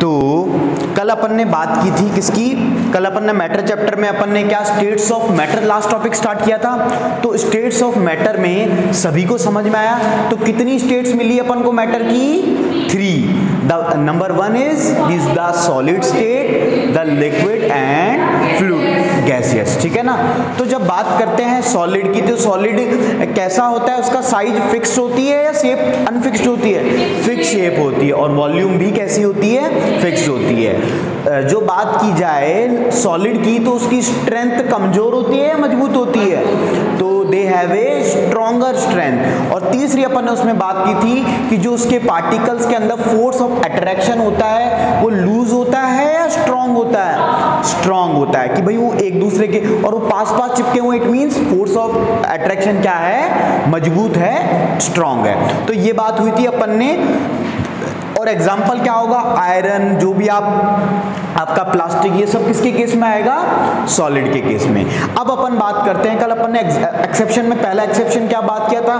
तो कल अपन ने बात की थी किसकी, कल अपन ने मैटर चैप्टर में अपन ने क्या states of matter last topic start किया था। तो स्टेट्स ऑफ मैटर में सभी को समझ में आया। तो कितनी स्टेट्स मिली अपन को मैटर की? 3। The number 1 is the solid state, the liquid and fluid gaseous, ठीक है ना। तो जब बात करते हैं सॉलिड की, तो सॉलिड कैसा होता है, उसका साइज फिक्स्ड होती है या शेप अनफिक्स्ड होती है? फिक्स शेप होती है। और वॉल्यूम भी कैसी होती है? फिक्स्ड होती है। जो बात की जाए सॉलिड की, तो उसकी स्ट्रेंथ कमजोर होती है या मजबूत होती है? तो they have a stronger strength. और तीसरी अपन ने उसमें बात की थी कि जो उसके पार्टिकल्स के अंदर फोर्स ऑफ अट्रैक्शन होता है वो लूज होता है या स्ट्रॉन्ग होता है? स्ट्रॉन्ग होता है, कि भाई वो एक दूसरे के और वो पास पास चिपके हुए, it means force of attraction क्या है? मजबूत है, स्ट्रॉन्ग है। तो ये बात हुई थी अपन ने। और एग्जाम्पल क्या होगा? आयरन, जो भी आपका प्लास्टिक, ये सब किसके केस में आएगा? सॉलिड के केस में। अब अपन बात करते हैं, कल अपन ने एक्सेप्शन में पहला एक्सेप्शन क्या बात किया था?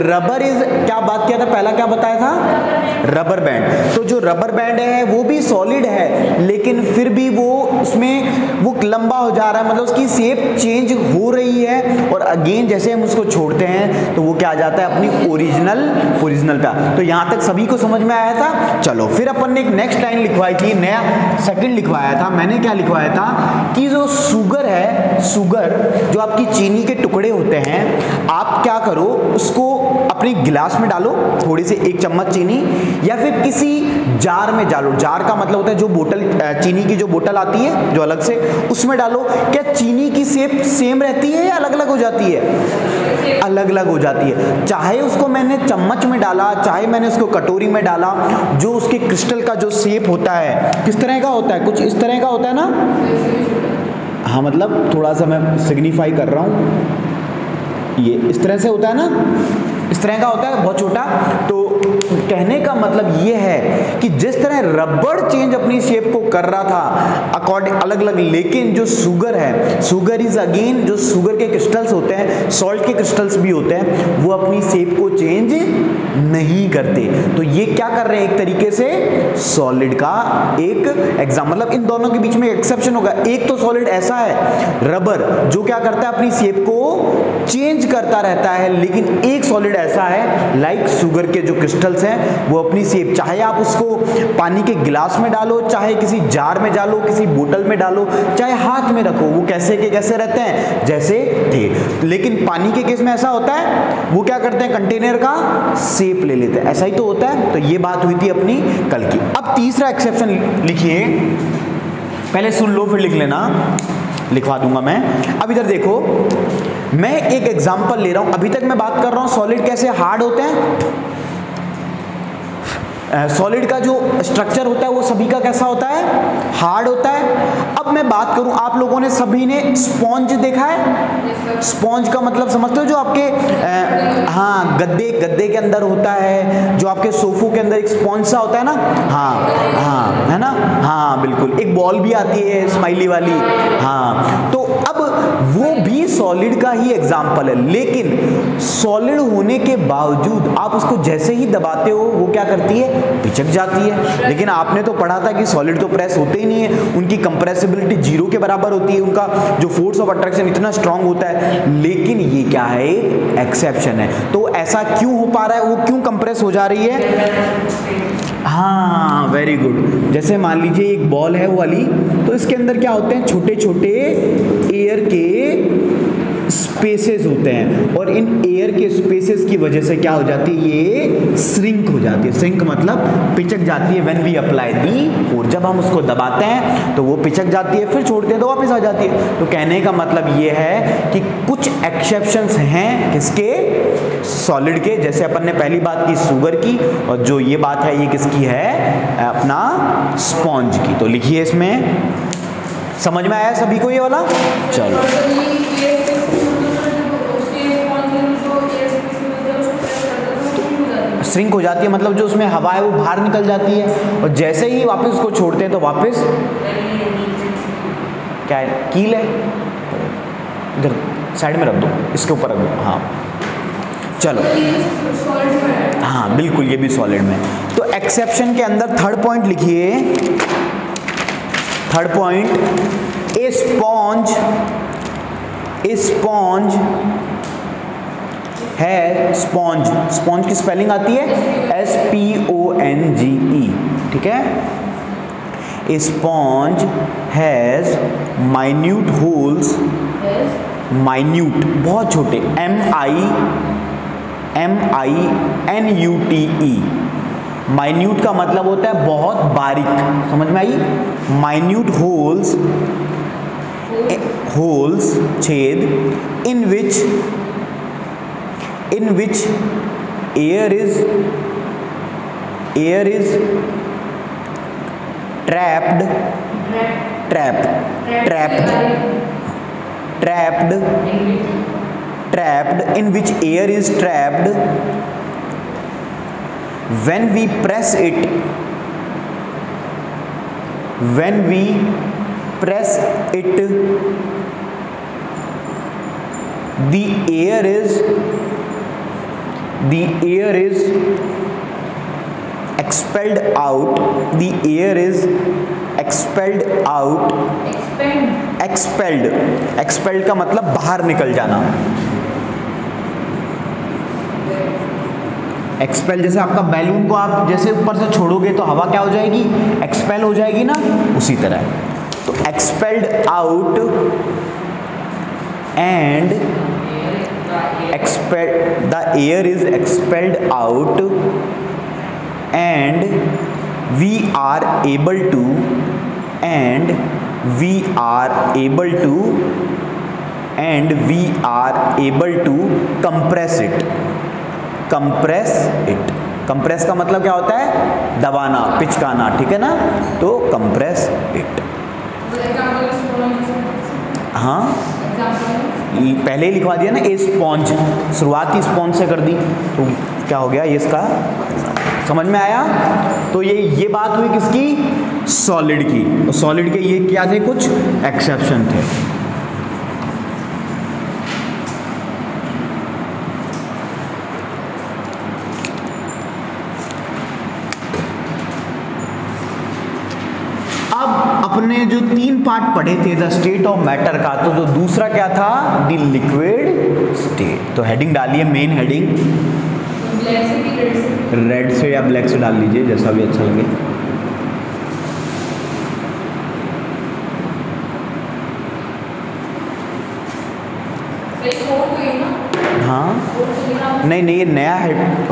रबर इज क्या बात किया था? पहला क्या बताया था? Rubber band. तो जो रबर बैंड है वो भी सॉलिड है, लेकिन फिर भी वो उसमें वो लंबा हो जा रहा है, मतलब उसकी शेप चेंज हो रही है। और अगेन जैसे हम उसको छोड़ते हैं तो वो क्या आ जाता है? अपनी ओरिजिनल का। तो यहां तक सभी को समझ में आया था। चलो फिर अपन ने एक नेक्स्ट लाइन लिखवाई थी, नया सेकंड लिखवाया था। मैंने क्या लिखवाया था कि जो शुगर है, शुगर जो आपकी चीनी के टुकड़े होते हैं, आप क्या करो, उसको अपनी गिलास में डालो, थोड़ी सी 1 चम्मच चीनी, या फिर किसी जार में डालो। जार का मतलब होता है जो बोतल, चीनी की जो बोतल आती है जो अलग से, उसमें डालो। क्या चीनी की शेप सेम रहती है या अलग अलग हो जाती है? अलग अलग हो जाती है। चाहे उसको मैंने चम्मच में डाला, चाहे मैंने उसको कटोरी में डाला, जो उसके क्रिस्टल का जो शेप होता है किस तरह का होता है? कुछ इस तरह का होता है ना। हाँ, मतलब थोड़ा सा मैं सिग्निफाई कर रहा हूं, ये इस तरह से होता है ना, इस तरह का होता है, बहुत छोटा। तो कहने का मतलब ये है कि जिस तरह रबर चेंज अपनी शेप को कर रहा था अकॉर्डिंग अलग अलग, लेकिन जो शुगर है, शुगर इज अगेन, जो शुगर के क्रिस्टल्स होते हैं, सॉल्ट के क्रिस्टल्स भी होते हैं, वो अपनी शेप को चेंज नहीं करते। तो ये क्या कर रहे हैं? एक तरीके से सॉलिड का एक एग्जाम्पल, मतलब इन दोनों के बीच में एक्सेप्शन होगा। एक तो सॉलिड ऐसा है रबर जो क्या करता है? अपनी शेप को चेंज करता रहता है, लेकिन एक सॉलिड ऐसा है लाइक शुगर के जो क्रिस्टल्स हैं वो अपनी शेप, चाहे आप उसको पानी के गिलास में डालो, चाहे किसी जार में डालो, किसी बोतल में डालो, चाहे हाथ में रखो, वो कैसे के कैसे रहते हैं? जैसे थे। लेकिन पानी के केस में ऐसा होता है, वो क्या करते हैं? कंटेनर का शेप ले लेते हैं। ऐसा ही तो होता है। तो ये बात हुई थी अपनी कल की। अब तीसरा एक्सेप्शन लिखिए, पहले सुन लो फिर लिख लेना, लिखवा दूंगा मैं। अब इधर देखो, मैं एक एग्जांपल ले रहा हूं। अभी तक मैं बात कर रहा हूं सॉलिड कैसे हार्ड होते हैं। सॉलिड का जो स्ट्रक्चर होता है वो सभी का कैसा होता है? हार्ड होता है। अब मैं बात करूं, आप लोगों ने सभी ने स्पॉन्ज देखा है? स्पॉन्ज का मतलब समझते हो? जो आपके हाँ गद्दे के अंदर होता है, जो आपके सोफों के अंदर एक स्पॉन्ज सा होता है ना। हाँ है ना। हाँ बिल्कुल, एक बॉल भी आती है स्माइली वाली। हाँ, तो अब वो भी सॉलिड का ही एग्जाम्पल है, लेकिन सॉलिड होने के बावजूद आप उसको जैसे ही दबाते हो वो क्या करती है? पिचक जाती है। लेकिन आपने तो पढ़ा था कि सॉलिड तो प्रेस होते ही नहीं है, उनकी कंप्रेसिबिलिटी 0 के बराबर होती है, उनका जो फोर्स ऑफ अट्रैक्शन इतना स्ट्रांग होता है। लेकिन ये क्या है? एक एक्सेप्शन है। तो ऐसा क्यों हो पा रहा है? वो क्यों कंप्रेस हो जा रही है? हाँ, वेरी गुड। जैसे मान लीजिए एक बॉल है वो वाली, तो इसके अंदर क्या होते हैं? छोटे छोटे एयर के स्पेसेस होते हैं, और इन एयर के स्पेसेस की वजह से क्या हो जाती है? ये श्रिंक हो जाती है। श्रिंक मतलब पिचक जाती है। When we apply the force, जब हम उसको दबाते हैं तो वो पिचक जाती है, फिर छोड़ते हैं तो वापस आ जाती है। तो कहने का मतलब ये है कि कुछ एक्सेप्शंस हैं किसके? सॉलिड के। जैसे अपन ने पहली बात की शुगर की, और जो ये बात है ये किसकी है? अपना स्पॉन्ज की। तो लिखिए, इसमें समझ में आया सभी को ये वाला? चलो, श्रिंक हो जाती है, मतलब जो उसमें हवा है वो बाहर निकल जाती है, और जैसे ही वापस उसको छोड़ते हैं तो वापस क्या है? कील है, इधर साइड में रख दो, इसके ऊपर रख दो। हाँ, चलो हाँ बिल्कुल, ये भी सॉलिड में। तो एक्सेप्शन के अंदर थर्ड पॉइंट लिखिए, थर्ड पॉइंट, ए स्पॉन्ज है, स्पॉन्ज, स्पॉन्ज की स्पेलिंग आती है SPONGE, ठीक है। A sponge has minute holes, minute बहुत छोटे, MINUTE, माइन्यूट का मतलब होता है बहुत बारीक, समझ में आई। माइन्यूट होल्स, होल्स छेद, in which air is trapped, in which air is trapped when we press it, the air is expelled out, expelled का मतलब बाहर निकल जाना। एक्सपेल, जैसे आपका बैलून को आप जैसे ऊपर से छोड़ोगे तो हवा क्या हो जाएगी, एक्सपेल हो जाएगी ना, उसी तरह। तो expelled out and the air is expelled out and we are able to compress it. Compress का मतलब क्या होता है, दबाना, पिचकाना, ठीक है ना। तो कंप्रेस इट, हाँ पहले ही लिखवा दिया ना, ए स्पॉन्ज, शुरुआत ही स्पॉन्ज से कर दी, तो क्या हो गया ये, इसका समझ में आया। तो ये बात हुई किसकी, सॉलिड की। तो सॉलिड के ये क्या थे, कुछ एक्सेप्शन थे। अपने जो 3 पार्ट पढ़े थे द स्टेट ऑफ मैटर का, तो जो दूसरा क्या था, द लिक्विड स्टेट। तो हेडिंग डालिए, मेन हेडिंग रेड से या ब्लैक से डाल लीजिए, जैसा भी अच्छा लगे। हाँ नहीं, ये नया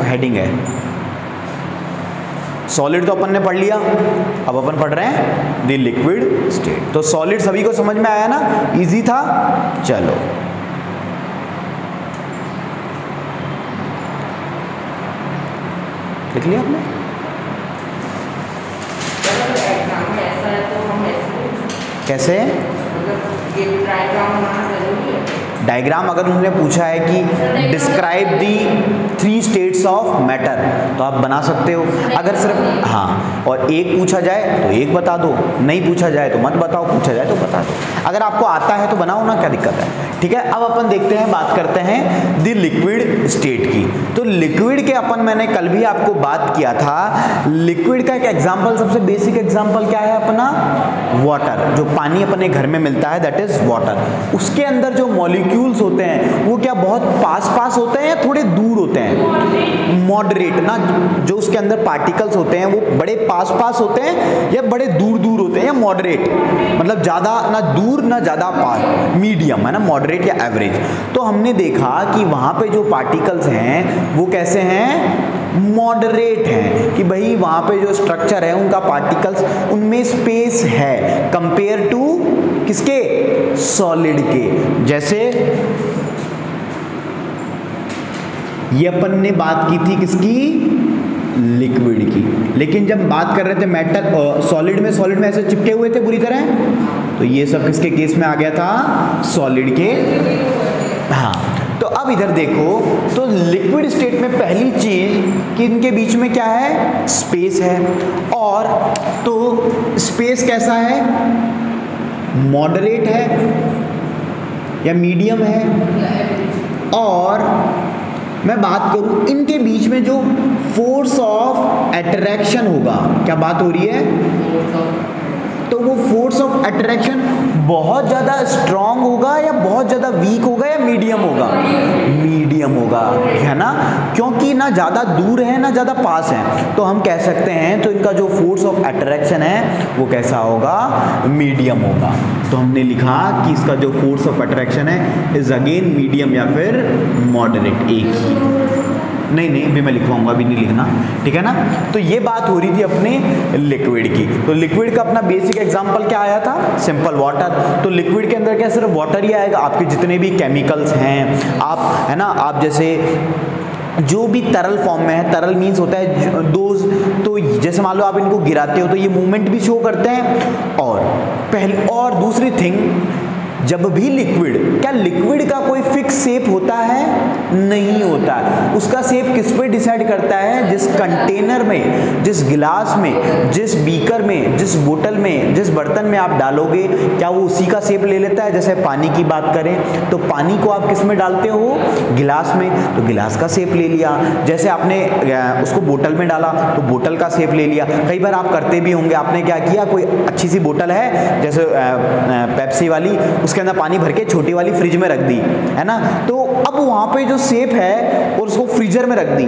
हेडिंग है। सॉलिड तो अपन ने पढ़ लिया, अब अपन पढ़ रहे हैं द लिक्विड स्टेट। तो सॉलिड सभी को समझ में आया ना, इजी था। चलो लिख लिया आपने। कैसे, डायग्राम अगर उन्होंने पूछा है कि describe the 3 states of matter, तो आप बना सकते हो। अगर सिर्फ हाँ और एक पूछा जाए तो एक बता दो, नहीं पूछा जाए तो मत बताओ, पूछा जाए तो बता दो। अगर आपको आता है तो बनाओ ना, क्या दिक्कत है, ठीक है। अब अपन देखते हैं, बात करते हैं द लिक्विड स्टेट की। तो लिक्विड के अपन, मैंने कल भी आपको बात किया था, लिक्विड का एक एग्जाम्पल, सबसे बेसिक एग्जाम्पल क्या है अपना, वाटर। जो पानी अपने घर में मिलता है, दैट इज वाटर। उसके अंदर जो मॉलिक्यूल्स होते हैं वो क्या बहुत पास होते हैं या थोड़े दूर होते हैं, मॉडरेट ना। जो उसके अंदर पार्टिकल्स होते हैं वो बड़े पास होते हैं या बड़े दूर होते हैं, या मॉडरेट, मतलब ज्यादा ना दूर ना ज्यादा पास, मीडियम है ना, मॉडरेट या एवरेज। तो हमने देखा कि वहां पे जो पार्टिकल्स हैं वो कैसे हैं, मॉडरेट हैं, कि भाई वहां पे जो स्ट्रक्चर है उनका, पार्टिकल्स उनमें स्पेस है कंपेयर टू किसके, सॉलिड के। जैसे ये अपन ने बात की थी किसकी, लिक्विड की। लेकिन जब बात कर रहे थे मेटल सॉलिड में ऐसे चिपके हुए थे बुरी तरह, तो ये सब किसके केस में आ गया था, सॉलिड के। हाँ, तो अब इधर देखो, तो लिक्विड स्टेट में पहली चीज कि इनके बीच में क्या है, स्पेस है। और तो स्पेस कैसा है, मॉडरेट है या मीडियम है, और मैं बात करूं इनके बीच में जो फोर्स ऑफ अट्रैक्शन होगा, क्या बात हो रही है, तो वो फोर्स ऑफ अट्रैक्शन बहुत ज़्यादा स्ट्रांग होगा या बहुत ज़्यादा वीक होगा या मीडियम होगा, मीडियम होगा, है ना, क्योंकि ना ज़्यादा दूर है ना ज़्यादा पास है, तो हम कह सकते हैं तो इनका जो फोर्स ऑफ अट्रैक्शन है वो कैसा होगा, मीडियम होगा। तो हमने लिखा कि इसका जो फोर्स ऑफ अट्रैक्शन है इज अगेन मीडियम या फिर मॉडरेट, एक ही, नहीं अभी मैं लिखवाऊंगा, अभी नहीं लिखना, ठीक है ना। तो ये बात हो रही थी अपने लिक्विड की। तो लिक्विड का अपना बेसिक एग्जांपल क्या आया था, सिंपल वाटर। तो लिक्विड के अंदर क्या सिर्फ वाटर ही आएगा, आपके जितने भी केमिकल्स हैं, आप है ना, आप जैसे जो भी तरल फॉर्म में है, तरल मीन्स होता है डोज, तो जैसे मान लो आप इनको गिराते हो तो ये मूवमेंट भी शो करते हैं। और दूसरी थिंग, जब भी लिक्विड, क्या लिक्विड का कोई फिक्स शेप होता है, नहीं होता है। उसका शेप किस पे डिसाइड करता है, जिस कंटेनर में, जिस गिलास में, जिस बीकर में, जिस बोतल में, जिस बर्तन में आप डालोगे, क्या वो उसी का शेप ले लेता है। जैसे पानी की बात करें तो पानी को आप किस में डालते हो, गिलास में, तो गिलास का शेप ले लिया। जैसे आपने उसको बोतल में डाला तो बोतल का शेप ले लिया। कई बार आप करते भी होंगे, आपने क्या किया, कोई अच्छी सी बोतल है जैसे पेप्सी वाली, उसके अंदर पानी भर के छोटी वाली फ्रिज में रख दी, है ना, तो अब वहां पे जो शेप है और उसको फ्रीजर में रख दी,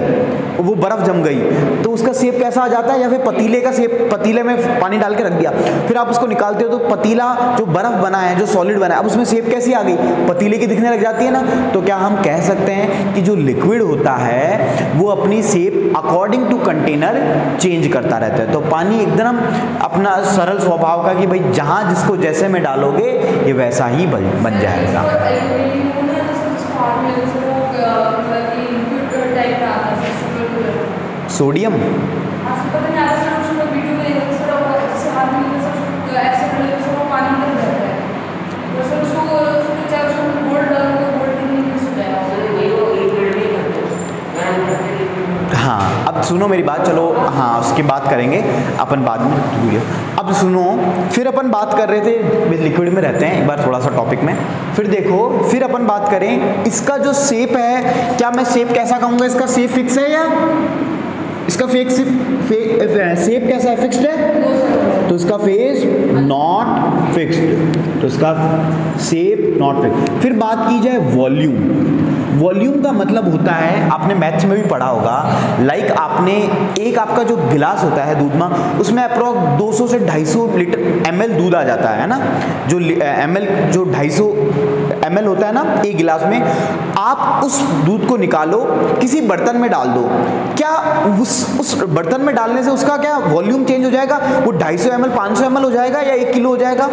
वो बर्फ जम गई, तो उसका शेप कैसा आ जाता है, या फिर पतीले का शेप, पतीले में पानी डाल के रख दिया, फिर आप उसको निकालते हो तो पतीला जो बर्फ बना है, जो सॉलिड बना है, अब उसमें शेप कैसी आ गई, पतीले की दिखने लग जाती है ना। तो क्या हम कह सकते हैं कि जो लिक्विड होता है वो अपनी shape according to container change करता रहता है। तो पानी एकदम अपना सरल स्वभाव का कि भाई जहां जिसको जैसे में डालोगे ये वैसा ही बन जाएगा। सोडियम हाँ, अब सुनो मेरी बात, चलो हाँ उसकी बात करेंगे अपन बाद में वीडियो। अब सुनो, फिर अपन बात कर रहे थे लिक्विड में रहते हैं, एक बार थोड़ा सा टॉपिक में, फिर देखो, फिर अपन बात करें इसका जो शेप है, क्या मैं शेप कैसा कहूँगा, इसका शेप फिक्स है या इसका शेप कैसा है, फिक्स्ड है, तो इसका फेस नॉट फिक्स्ड, तो इसका शेप नॉट फिक्स्ड। फिर बात की जाए वॉल्यूम, वॉल्यूम का मतलब होता है, आपने मैथ्स में भी पढ़ा होगा, लाइक आपने एक आपका जो गिलास होता है दूध में, उसमें अप्रॉक्स 200 से 250 लीटर ml दूध आ जाता है ना, जो ml जो 250 ml होता है ना एक गिलास में, आप उस दूध को निकालो किसी बर्तन में डाल दो, क्या उस बर्तन में डालने से उसका क्या वॉल्यूम चेंज हो जाएगा, वो 250 ml 500 ml हो जाएगा या 1 किलो हो जाएगा।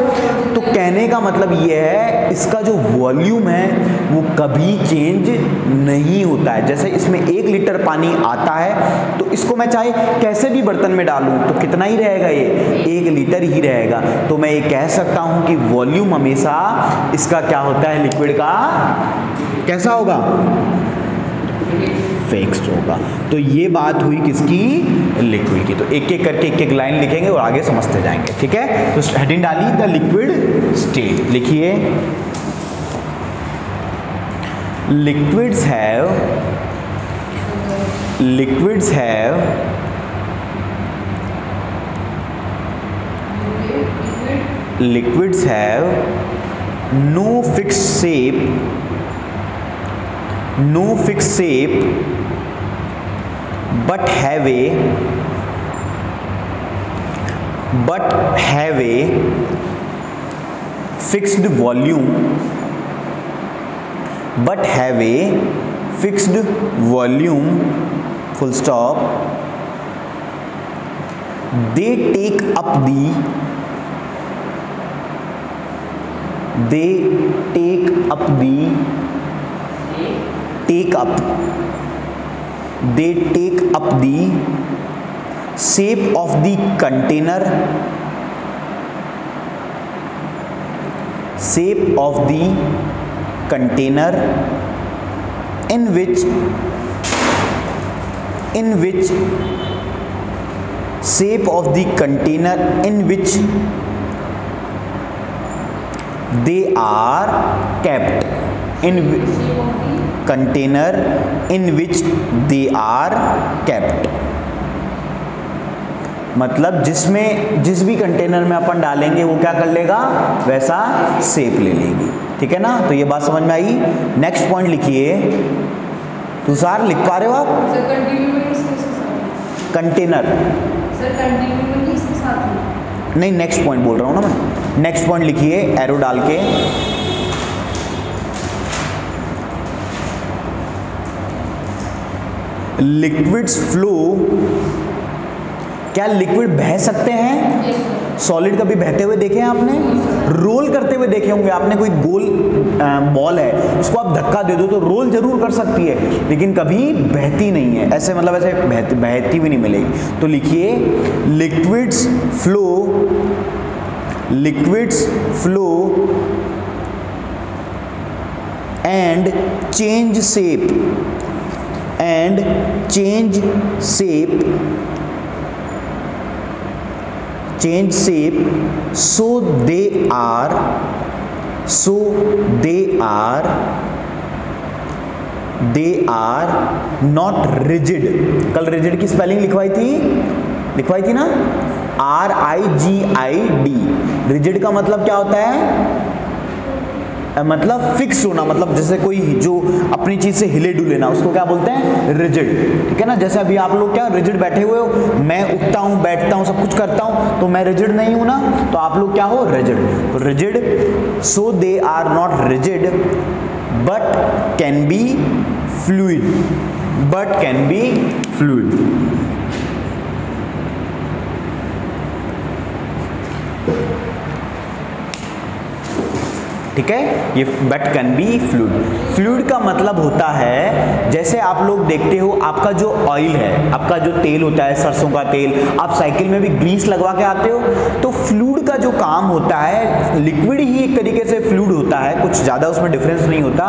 तो कहने का मतलब ये है इसका जो वॉल्यूम है वो कभी चेंज नहीं होता है। जैसे इसमें 1 लीटर पानी आता है तो इसको मैं चाहे कैसे भी बर्तन में डालूं तो कितना ही रहेगा, ये 1 लीटर ही रहेगा। तो मैं ये कह सकता हूं कि वॉल्यूम हमेशा इसका क्या होता है, लिक्विड का कैसा होगा, फिक्स्ड होगा। तो ये बात हुई किसकी, लिक्विड की। तो एक एक करके एक एक लाइन लिखेंगे और आगे समझते जाएंगे, ठीक है। तो हेडिंग डाली द लिक्विड स्टेट, लिखिए liquids have no fixed shape but have a fixed volume, full stop. They take up the shape of the container, in which they are kept, container in which they are kept. मतलब जिसमें जिस भी container में अपन डालेंगे वो क्या कर लेगा, वैसा शेप ले लेगी। ठीक है ना, तो ये बात समझ में आई। नेक्स्ट पॉइंट लिखिए। तुषार लिख पा रहे हो आप? सर कंटिन्यू में किसके साथ? कंटेनर। सर कंटिन्यू में किसके साथ है? नहीं, नेक्स्ट पॉइंट बोल रहा हूँ ना मैं। नेक्स्ट पॉइंट लिखिए एरो डाल के। लिक्विड्स फ्लो, क्या लिक्विड बह सकते हैं? सॉलिड कभी बहते हुए देखे हैं आपने? रोल करते हुए देखे होंगे आपने। कोई गोल बॉल है, उसको आप धक्का दे दो तो रोल जरूर कर सकती है, लेकिन कभी बहती नहीं है। ऐसे मतलब ऐसे बहती भी नहीं मिलेगी। तो लिखिए liquids flow and change shape so they are not rigid। कल rigid की स्पेलिंग लिखवाई थी ना, RIGID। rigid का मतलब क्या होता है? मतलब फिक्स होना, मतलब जैसे कोई जो अपनी चीज से हिले डुले ना, उसको क्या बोलते हैं? रिजिड। ठीक है ना, जैसे अभी आप लोग क्या रिजिड बैठे हुए हो, मैं उठता हूं, बैठता हूं, सब कुछ करता हूं, तो मैं रिजिड नहीं हूं ना, तो आप लोग क्या हो? रिजिड। तो rigid, so they are not rigid but can be fluid. ठीक है, ये but can be fluid. Fluid का मतलब होता है, जैसे आप लोग देखते हो आपका जो ऑयल है, आपका जो तेल होता है, सरसों का तेल, आप साइकिल में भी ग्रीस लगवा के आते हो, तो फ्लूइड का जो काम होता है, लिक्विड ही एक तरीके से फ्लूइड होता है, कुछ ज़्यादा उसमें डिफरेंस नहीं होता।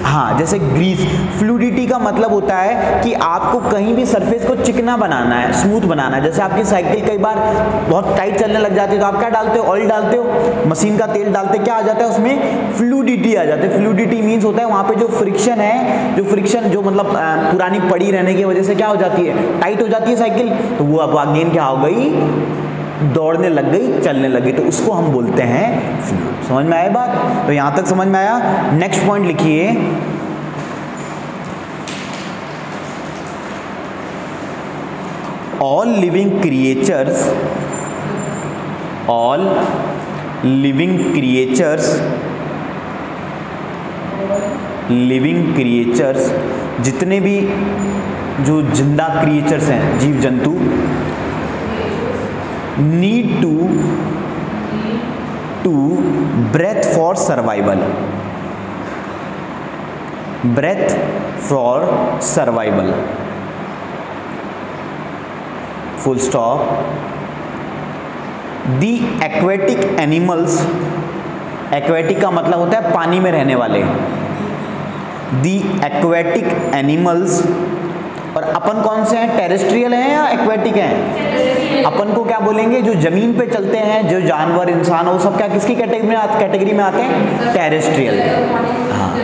हाँ, जैसे ग्रीस, फ्लूइडिटी का मतलब होता है कि आपको कहीं भी सरफेस को चिकना बनाना है, स्मूथ बनाना है। जैसे आपकी साइकिल कई बार बहुत टाइट चलने लग जाती है, तो आप क्या डालते हो? ऑयल डालते हो, मशीन का तेल डालते, क्या आ जाता है उसमें? फ्लूइडिटी आ जाती है। फ्लूइडिटी मींस होता है वहां पे जो फ्रिक्शन है, जो मतलब पुरानी पड़ी रहने की वजह से क्या हो जाती है? टाइट हो जाती है साइकिल, तो वो अब अगेन क्या हो गई? दौड़ने लग गई, चलने लगी, तो उसको हम बोलते हैं फ्लूइड। समझ में आया बात? तो यहां तक समझ में आया। नेक्स्ट पॉइंट लिखिए, all living creatures, जितने भी जो जिंदा क्रिएचर्स हैं, जीव जंतु, need to breathe for survival, full stop. The aquatic animals, aquatic का मतलब होता है पानी में रहने वाले। दी एक्वेटिक एनिमल्स, और अपन कौन से हैं? टेरेस्ट्रियल हैं या एक्वेटिक हैं? अपन को क्या बोलेंगे? जो जमीन पे चलते हैं, जो जानवर, इंसान, वो सब क्या किसकी कैटेगरी में आते हैं? टेरेस्ट्रियल। हाँ,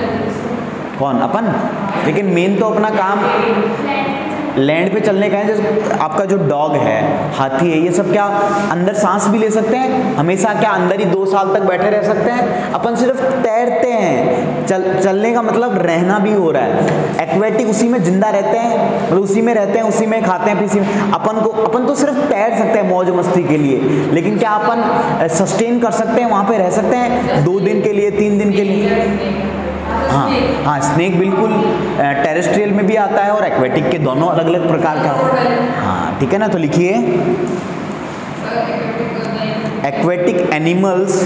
कौन? अपन। लेकिन मेन तो अपना काम लैंड पे चलने का है। जैसे आपका जो डॉग है, हाथी है, ये सब क्या अंदर सांस भी ले सकते हैं? हमेशा क्या अंदर ही 2 साल तक बैठे रह सकते हैं? अपन सिर्फ तैरते हैं। चलने का मतलब रहना भी हो रहा है। एक्वेटिक उसी में जिंदा रहते हैं, मतलब उसी में रहते हैं, उसी में खाते हैं, उसी में। अपन तो सिर्फ तैर सकते हैं मौज मस्ती के लिए, लेकिन क्या अपन सस्टेन कर सकते हैं? वहां पे रह सकते हैं 2 दिन के लिए, 3 दिन के लिए? हाँ, स्नेक बिल्कुल टेरेस्ट्रियल में भी आता है और एक्वेटिक के, दोनों अलग अलग प्रकार का। हाँ, ठीक है ना, तो लिखिए aquatic animals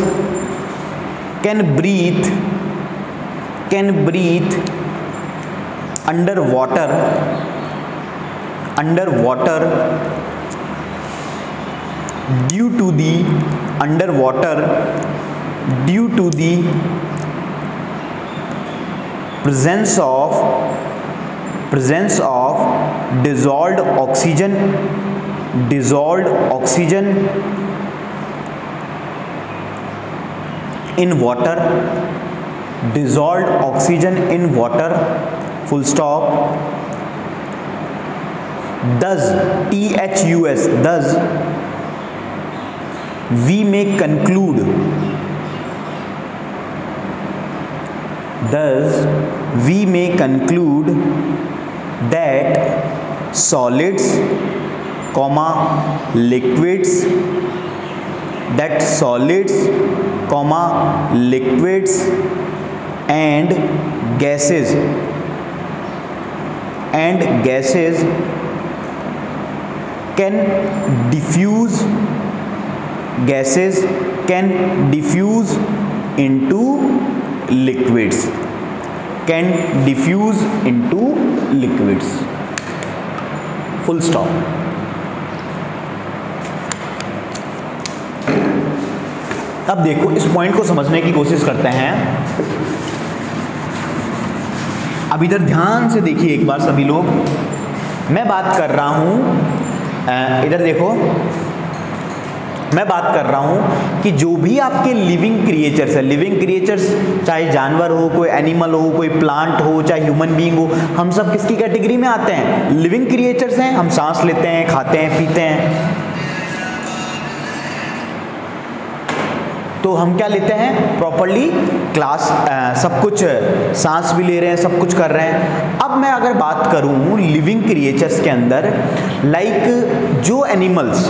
can breathe under water due to the presence of dissolved oxygen in water dissolved oxygen in water, full stop. Thus, THUS, thus we may conclude, thus we may conclude that solids, comma, liquids, that solids, comma, liquids and gases can diffuse, gases can diffuse into liquids, can diffuse into liquids, full stop. अब देखो इस point को समझने की कोशिश करते हैं। अब इधर ध्यान से देखिए एक बार सभी लोग, मैं बात कर रहा हूं, इधर देखो, मैं बात कर रहा हूं कि जो भी आपके लिविंग क्रिएचर्स है, लिविंग क्रिएचर्स चाहे जानवर हो, कोई एनिमल हो, कोई प्लांट हो, चाहे ह्यूमन बीइंग हो, हम सब किसकी कैटेगरी में आते हैं? लिविंग क्रिएचर्स हैं। हम सांस लेते हैं, खाते हैं, पीते हैं, तो हम क्या लेते हैं? प्रॉपर्ली क्लास, सब कुछ, सांस भी ले रहे हैं, सब कुछ कर रहे हैं। अब मैं अगर बात करूं लिविंग क्रिएचर्स के अंदर, लाइक जो एनिमल्स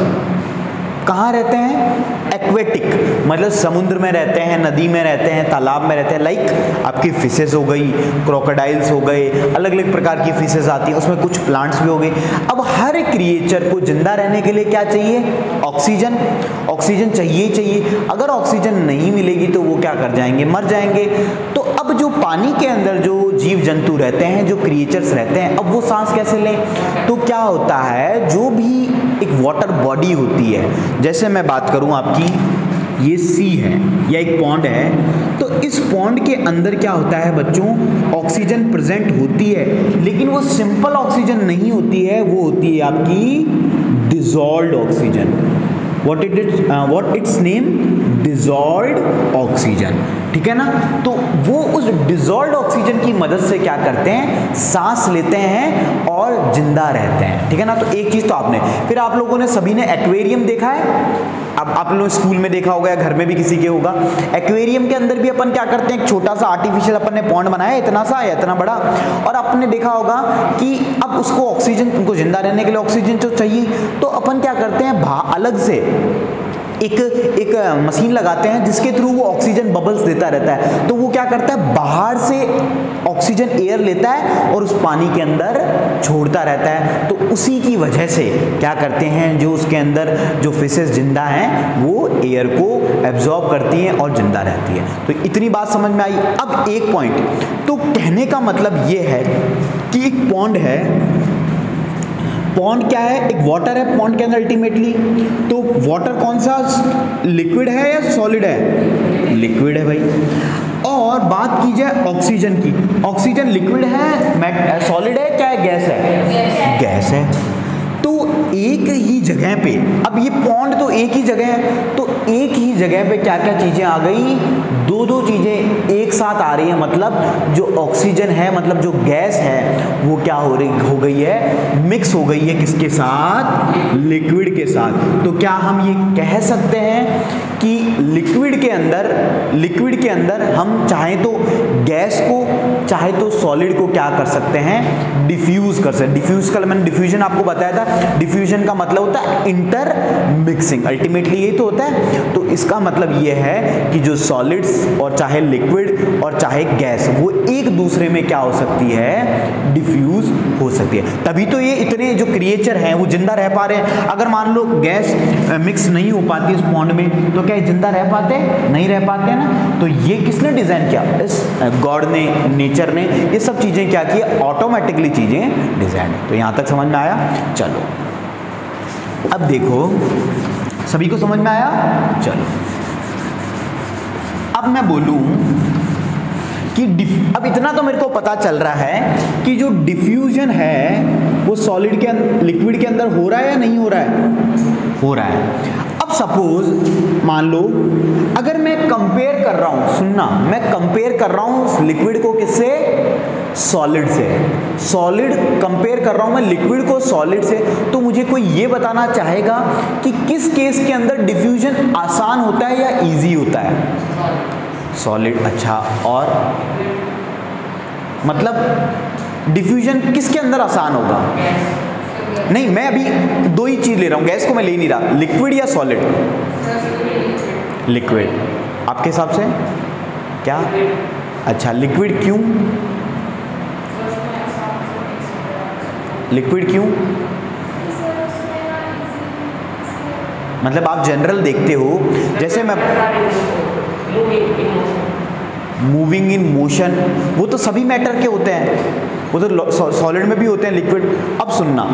कहाँ रहते हैं? एक्वेटिक, मतलब समुद्र में रहते हैं, नदी में रहते हैं, तालाब में रहते हैं, लाइक आपकी फिशेस हो गई, क्रोकोडाइल्स हो गए, अलग अलग प्रकार की फिशेस आती हैं, उसमें कुछ प्लांट्स भी हो गए। अब हर क्रिएचर को जिंदा रहने के लिए क्या चाहिए? ऑक्सीजन, ऑक्सीजन चाहिए ही चाहिए। अगर ऑक्सीजन नहीं मिलेगी तो वो क्या कर जाएंगे? मर जाएंगे। तो अब जो पानी के अंदर जो जीव जंतु रहते हैं, जो क्रिएचर्स रहते हैं, अब वो सांस कैसे लें? तो क्या होता है, जो भी एक वाटर बॉडी होती है, जैसे मैं बात करूं आपकी, ये सी है या एक पॉन्ड है, तो इस पॉन्ड के अंदर क्या होता है बच्चों? ऑक्सीजन प्रेजेंट होती है, लेकिन वो सिंपल ऑक्सीजन नहीं होती है, वो होती है आपकी dissolved oxygen. What it's name? Dissolved oxygen, ठीक है ना। तो वो उस डिसॉल्व्ड ऑक्सीजन की मदद से क्या करते हैं? सांस लेते हैं और जिंदा रहते हैं, ठीक है ना। तो एक चीज तो आपने, फिर आप लोगों ने सभी ने एक्वेरियम देखा है, अब आप लोग स्कूल में देखा होगा या घर में भी किसी के होगा। एक्वेरियम के अंदर भी अपन क्या करते हैं? एक छोटा सा आर्टिफिशियल अपन ने पॉन्ड बनाया, इतना सा या इतना बड़ा, और आपने देखा होगा कि अब उसको ऑक्सीजन, उनको जिंदा रहने के लिए ऑक्सीजन तो चाहिए, तो अपन क्या करते हैं? अलग से एक मशीन लगाते हैं जिसके थ्रू वो ऑक्सीजन बबल्स देता रहता है। तो वो क्या करता है? बाहर से ऑक्सीजन एयर लेता है और उस पानी के अंदर छोड़ता रहता है। तो उसी की वजह से क्या करते हैं, जो उसके अंदर जो फिशेस जिंदा हैं वो एयर को एब्जॉर्ब करती हैं और जिंदा रहती है। तो इतनी बात समझ में आई। अब एक पॉइंट, तो कहने का मतलब ये है कि एक पॉन्ड है, पॉन्ड क्या है? एक वाटर है पॉन्ड के अंदर अल्टीमेटली। तो वाटर कौन सा, लिक्विड है या सॉलिड है? लिक्विड है भाई। और बात की जाए ऑक्सीजन की, ऑक्सीजन लिक्विड है, सॉलिड है, क्या है? गैस है, गैस है। तो एक ही जगह पे, अब ये पॉन्ड तो एक ही जगह है, तो एक ही जगह पे क्या क्या चीजें आ गई? दो दो चीजें एक साथ आ रही है, मतलब जो ऑक्सीजन है, मतलब जो गैस है, वो क्या हो गई है? मिक्स हो गई है किसके साथ? लिक्विड के साथ। तो क्या हम ये कह सकते हैं कि लिक्विड के अंदर हम चाहे तो गैस को, चाहे तो सॉलिड को क्या कर सकते हैं? डिफ्यूज कर सकते हैं। डिफ्यूज का मैंने डिफ्यूजन आपको बताया था, डिफ्यूजन का मतलब होता है इंटर मिक्सिंग, अल्टीमेटली यही तो होता है। तो इसका मतलब ये है कि जो सॉलिड्स और चाहे लिक्विड और चाहे गैस, वो एक दूसरे में क्या हो सकती है? डिफ्यूज हो सकती है। तभी तो ये इतने जो क्रिएचर हैं वो जिंदा रह पा रहे हैं। अगर मान लो गैस मिक्स नहीं हो पाती इस पॉन्ड में, तो क्या जिंदा रह पाते? नहीं रह पाते ना। तो ये किसने डिजाइन किया? इस गॉड ने, नेचर ने ये सब चीजें क्या की? ऑटोमेटिकली चीजें डिजाइन। तो यहां तक समझ में आया? चलो अब देखो, सभी को समझ में आया? चलो अब मैं बोलूं कि अब इतना तो मेरे को पता चल रहा है कि जो डिफ्यूजन है वो सॉलिड के लिक्विड के अंदर हो रहा है या नहीं हो रहा है? हो रहा है। अब अब सपोज मान लो अगर मैं कंपेयर कर रहा हूं, सुनना, मैं कंपेयर कर रहा हूं लिक्विड को किससे, सॉलिड से, सॉलिड कंपेयर कर रहा हूं मैं लिक्विड को सॉलिड से, तो मुझे कोई ये बताना चाहेगा कि किस केस के अंदर डिफ्यूजन आसान होता है या इजी होता है, सॉलिड। अच्छा, और मतलब डिफ्यूजन किसके अंदर आसान होगा, नहीं मैं अभी दो ही चीज ले रहा हूं, गैस को मैं ले नहीं रहा, लिक्विड या सॉलिड, लिक्विड आपके हिसाब से क्या, अच्छा लिक्विड क्यों, लिक्विड क्यों, मतलब आप जनरल देखते हो, जैसे मैं मूविंग इन मोशन, वो तो सभी मैटर के होते हैं, वो तो सॉलिड में भी होते हैं, लिक्विड। अब सुनना,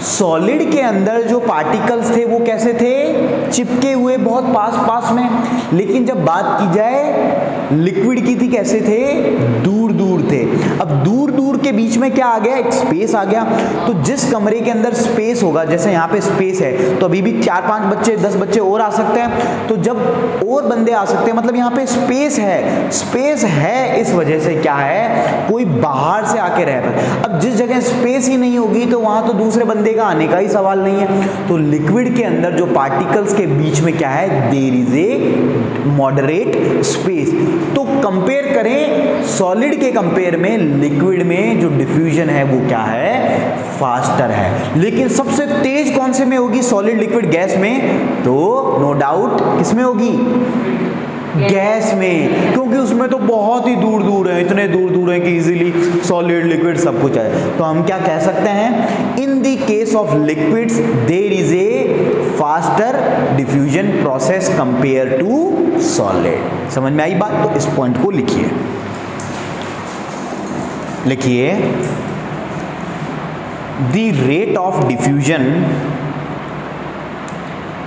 सॉलिड के अंदर जो पार्टिकल्स थे वो कैसे थे, चिपके हुए बहुत पास पास में, लेकिन जब बात की जाए लिक्विड की थी कैसे थे, दूर दूर थे। अब दूर दूर के बीच में क्या आ गया, एक स्पेस आ गया। तो जिस कमरे के अंदर स्पेस होगा, जैसे यहाँ पे स्पेस है तो अभी भी 4-5 बच्चे 10 बच्चे और आ सकते हैं, तो जब और बंदे आ सकते हैं मतलब यहाँ पे स्पेस है, स्पेस है इस वजह से क्या है, कोई बाहर से आके रह रहा है। अब जिस जगह स्पेस ही नहीं होगी तो वहां तो दूसरे बंदे का आने का ही सवाल नहीं है। तो लिक्विड के अंदर जो पार्टिकल्स के बीच में क्या है, there is a moderate space. तो कंपेयर करें सॉलिड के कंपेयर में लिक्विड में जो डिफ्यूजन है वो क्या है, फास्टर है। लेकिन सबसे तेज कौन से में होगी, सॉलिड लिक्विड गैस में, तो नो डाउट किस में होगी, गैस में, क्योंकि उसमें तो बहुत ही दूर दूर है, इतने दूर दूर है कि इजीली सॉलिड लिक्विड सब कुछ है। तो हम क्या कह सकते हैं, in the case of liquids there is a faster diffusion process compare to solid. समझ में आई बात, तो इस पॉइंट को लिखिए, लिखिए the rate of diffusion,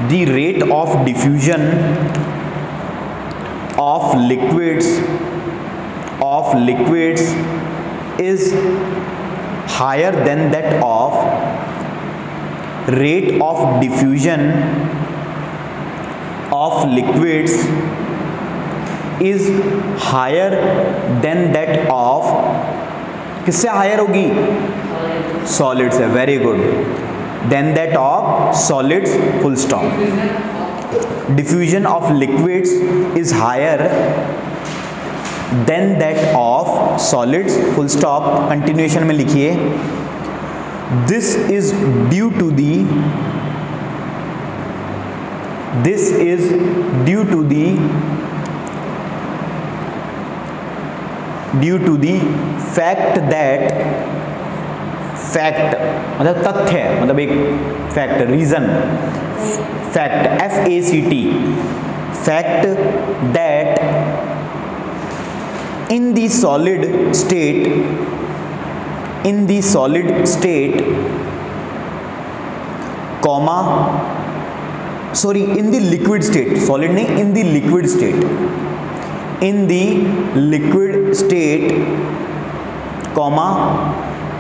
the rate of diffusion of liquids is higher than that of rate of diffusion of liquids is higher than that of, किससे higher होगी, सॉलिड से, very good, then that of solids, full stop. Diffusion of liquids is higher than that of solids, full stop। continuation में लिखिए, this is due to the, this is due to the, due to the fact that, fact मतलब तथ्य, मतलब एक fact, reason, fact, FACT, fact that in the solid state, in the solid state comma, sorry in the liquid state, solid नहीं, in the liquid state, in the liquid state comma,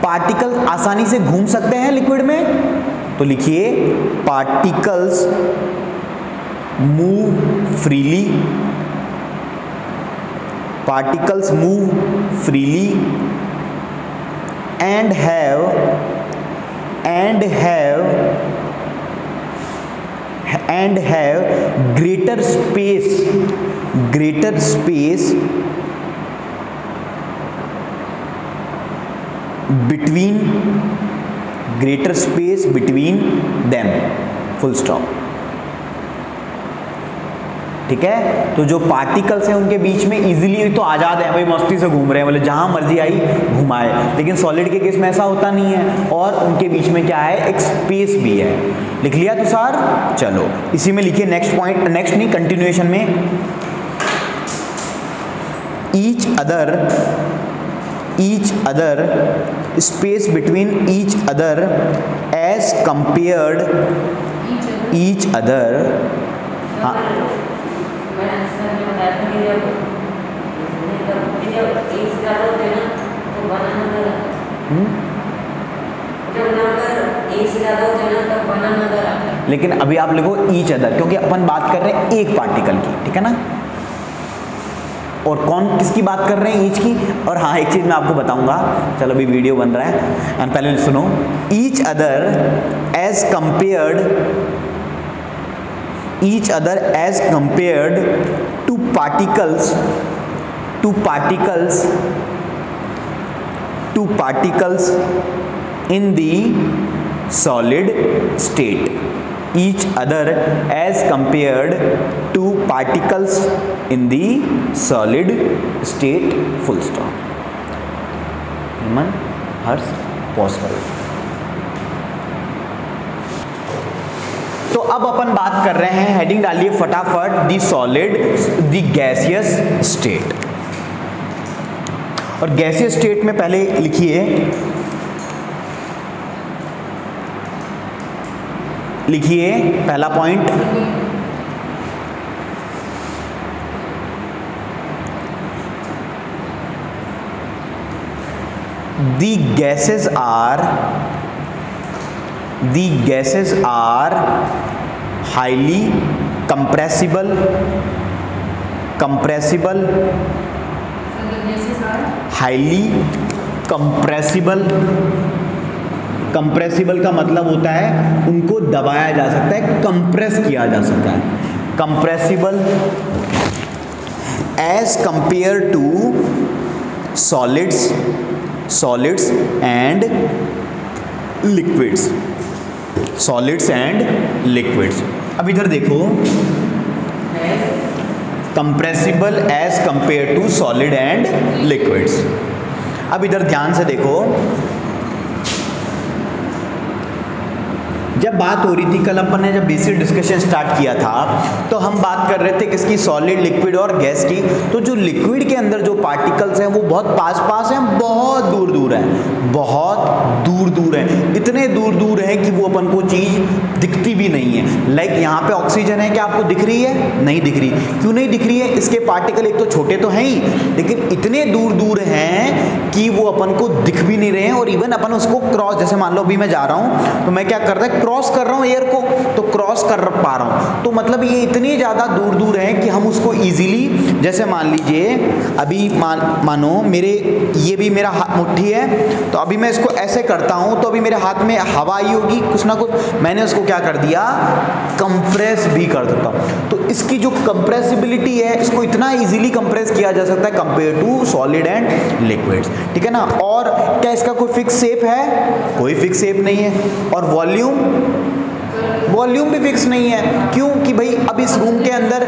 particle आसानी से घूम सकते हैं liquid में, तो लिखिए particles move freely, particles move freely and have greater space between, greater space between them, full stop। ठीक है, तो जो पार्टिकल्स हैं उनके बीच में इजीली तो आजाद है भाई, मस्ती से घूम रहे हैं, मतलब जहां मर्जी आई घुमाए, लेकिन सॉलिड के केस में ऐसा होता नहीं है, और उनके बीच में क्या है, एक स्पेस भी है। लिख लिया तो सर, चलो इसी में लिखिए नेक्स्ट पॉइंट, नेक्स्ट नहीं कंटिन्यूएशन में, each other space between each other as compared each other, हाँ जब नंबर एक से ज्यादा होते हैं ना तब बनाना लेकिन अभी आप लिखो ईच अदर, क्योंकि अपन बात कर रहे हैं एक पार्टिकल की, ठीक है ना। और कौन किसकी बात कर रहे हैं, ईच की। और हाँ एक चीज मैं आपको बताऊंगा, चलो अभी वीडियो बन रहा है एंड पहले सुनो। Each other as compared, each other as compared to particles, to particles, to particles in the solid state, each other as compared to particles in the solid state, full stop। Heman Harsh pause करो। तो अब अपन बात कर रहे हैं, heading डालिए फटाफट, the solid, the gaseous state. और गैसियस स्टेट में पहले लिखिए, लिखिए पहला point, the gases are highly compressible, highly compressible. Compressible का मतलब होता है उनको दबाया जा सकता है, कंप्रेस किया जा सकता है। Compressible as compare to solids, solids and liquids, solids and liquids. अब इधर देखो, compressible as compare to solid and liquids. अब इधर ध्यान से देखो, जब बात हो रही थी कल अपन ने जब बेसिक डिस्कशन स्टार्ट किया था तो हम बात कर रहे थे किसकी, सॉलिड, लिक्विड और गैस की। तो जो लिक्विड के अंदर जो पार्टिकल्स हैं वो बहुत पास पास हैं, बहुत दूर दूर हैं, बहुत दूर दूर हैं, इतने दूर दूर हैं कि वो अपन को चीज दिखती भी नहीं है। लाइक यहाँ पे ऑक्सीजन है, क्या आपको दिख रही है? नहीं दिख रही। क्यों नहीं दिख रही है? इसके पार्टिकल एक तो छोटे तो हैं ही, लेकिन इतने दूर दूर हैं कि वो अपन को दिख भी नहीं रहे हैं। और इवन अपन उसको क्रॉस, जैसे मान लो अभी मैं जा रहा हूँ तो मैं क्या कर रहा है, क्रॉस कर रहा हूं एयर को, तो क्रॉस कर पा रहा हूं। तो मतलब ये इतने ज्यादा दूर दूर है कि हम उसको इजीली, जैसे मान लीजिए अभी मानो मेरे ये भी मेरा मुट्ठी है, तो अभी मैं इसको ऐसे करता हूं तो अभी मेरे हाथ में हवा आई होगी कुछ ना कुछ, मैंने उसको क्या कर दिया, कंप्रेस भी कर देता हूं। तो इसकी जो कंप्रेसिबिलिटी है, इसको इतना इजीली कंप्रेस किया जा सकता है compare to solid and liquids, ठीक है ना। और क्या इसका कोई फिक्स शेप है? कोई फिक्स शेप नहीं है। और वॉल्यूम भी फिक्स नहीं है। क्यों? कि भाई अब इस रूम के अंदर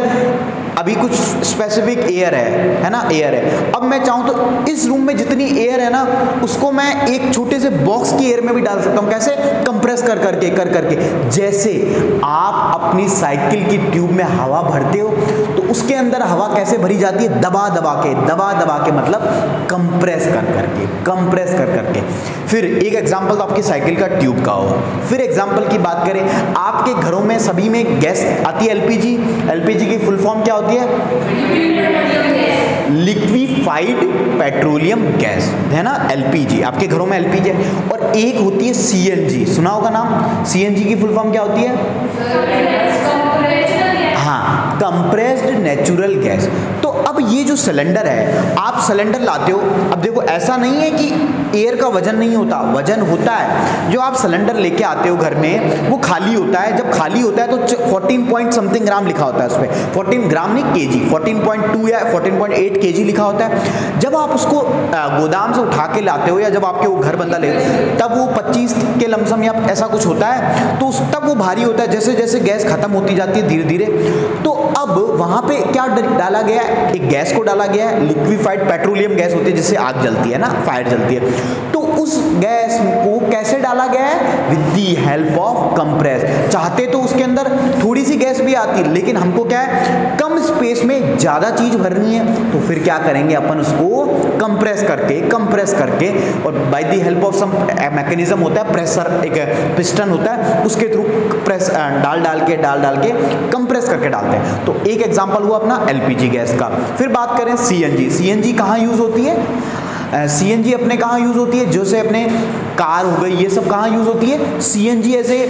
अभी कुछ स्पेसिफिक एयर है ना, एयर है। अब मैं चाहूं तो इस रूम में जितनी एयर है ना, उसको मैं एक छोटे से बॉक्स की एयर में भी डाल सकता हूं। कैसे? कंप्रेस कर करके। जैसे आप अपनी साइकिल की ट्यूब में हवा भरते हो तो उसके अंदर हवा कैसे भरी जाती है? दबा दबा के, मतलब कंप्रेस कर करके। फिर एक एग्जांपल तो आपकी साइकिल का ट्यूब का हो। फिर एग्जांपल की बात करें, आपके घरों में सभी में गैस आती है, एलपीजी की फुल फॉर्म क्या होती है? लिक्विफाइड पेट्रोलियम गैस, है ना, एलपीजी। आपके घरों में एलपीजी है। और एक होती है सीएनजी, सुना होगा नाम। सीएनजी की फुल फॉर्म क्या होती है? हाँ, कंप्रेस्ड नेचुरल गैस। तो अब ये जो सिलेंडर है, आप सिलेंडर लाते हो, अब देखो ऐसा नहीं है कि एयर का वजन नहीं होता, वजन होता है। जो आप सिलेंडर लेके आते हो घर में, वो खाली होता है। जब खाली होता है तो 14 पॉइंट समथिंग ग्राम लिखा होता है उस पर, 14 ग्राम नहीं केजी, 14.2 या 14.8 केजी लिखा होता है। जब आप उसको गोदाम से उठा के लाते हो या जब आपके वो घर बंदा ले, तब वो 25 के लमसम या ऐसा कुछ होता है, तो तब वो भारी होता है। जैसे जैसे गैस खत्म होती जाती है धीरे धीरे, तो अब वहां पे क्या डाला गया है? एक गैस को डाला गया है, लिक्विफाइड पेट्रोलियम गैस होती है जिससे आग जलती है ना, फायर जलती है। तो उस गैस को कैसे डाला गया है? With the help of compress. चाहते तो उसके अंदर थोड़ी सी गैस भी आती है, लेकिन हमको क्या है, कम स्पेस में ज्यादा चीज भरनी है, तो फिर क्या करेंगे अपन, उसको कंप्रेस करके और by the help of some mechanism होता है, प्रेशर, एक पिस्टन होता है, उसके थ्रू प्रेस डाल के कंप्रेस करके डालते हैं। तो एक एग्जांपल हुआ अपना एलपीजी गैस का। फिर बात करें सीएनजी कहाँ यूज होती है? सीएनजी अपने कहाँ यूज होती है? जैसे अपने कार हो गई, ये सब कहाँ यूज होती है? सीएनजी एज ए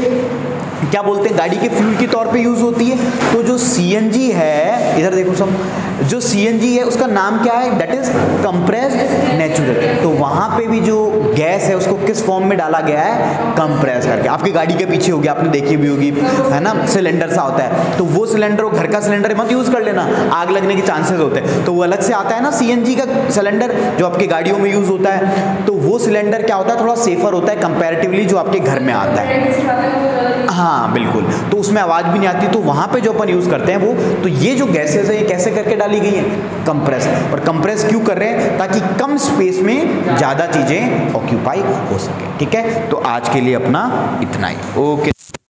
क्या बोलते हैं, गाड़ी के फ्यूल के तौर पे यूज होती है। तो जो सीएनजी है, इधर देखो सब, जो सीएनजी है उसका नाम क्या है? That is compressed natural. तो वहां पे भी जो गैस है उसको किस फॉर्म में डाला गया है? कंप्रेस करके। आपकी गाड़ी के पीछे होगी, आपने देखी भी होगी, है ना, सिलेंडर सा होता है, तो वो सिलेंडर, वो घर का सिलेंडर मत यूज कर लेना, आग लगने के चांसेस होते हैं। तो वो अलग से आता है ना सीएनजी का सिलेंडर, जो आपकी गाड़ियों में यूज होता है। तो वो सिलेंडर क्या होता है? थोड़ा सेफर होता है कंपैरेटिवली जो आपके घर में आता है। हाँ बिल्कुल, तो उसमें आवाज़ भी नहीं आती। तो वहाँ पे जो अपन यूज़ करते हैं वो, तो ये जो गैसेज है ये कैसे करके डाली गई है? कंप्रेस। और कंप्रेस क्यों कर रहे हैं? ताकि कम स्पेस में ज़्यादा चीज़ें ऑक्यूपाई हो सके। ठीक है, तो आज के लिए अपना इतना ही। ओके।